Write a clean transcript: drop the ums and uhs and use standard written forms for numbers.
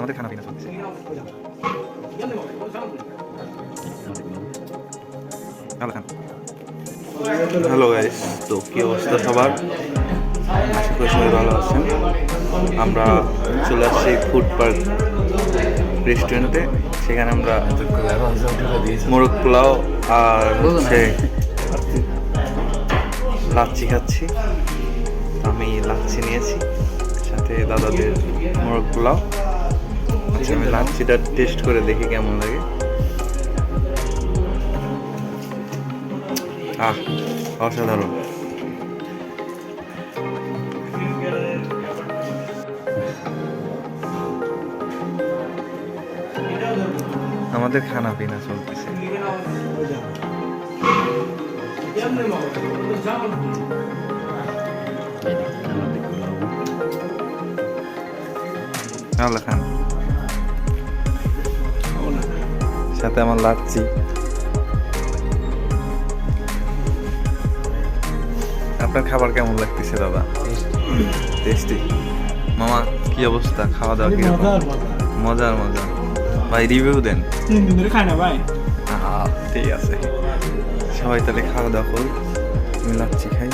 আমাদের খানা পিনা চলছে। হ্যালো গাইস, তো কি অবস্থা সবার? আশা করি সবাই ভালো আছেন। আমরা চলে আসছি ফুড পার্ক রেস্টুরেন্টে। সেখানে আমরা মোরগ পোলাও আর হচ্ছে লাচ্ছি খাচ্ছি। আমি লাচ্ছি নিয়েছি, সাথে দাদাদের মোরগ পোলাও। আচ্ছা, আমি লাচ্ছিটা টেস্ট করে দেখি কেমন লাগে। অসাধারণ। আমাদের খানা পিনা চলতেছে। খান, সাথে আমার লাচ্ছি। আপনার খাবার কেমন লাগতেছে দাদা? টেস্টি। মামা কি অবস্থা, খাওয়া দাওয়া কি? মজার মজা ভাই, রিভিউ দেন। 3 দিন ধরে খাই না ভাই। ঠিক আছে, সবাই তাহলে খাওয়া দাওয়া করুন। আমি লাচ্ছি খাই।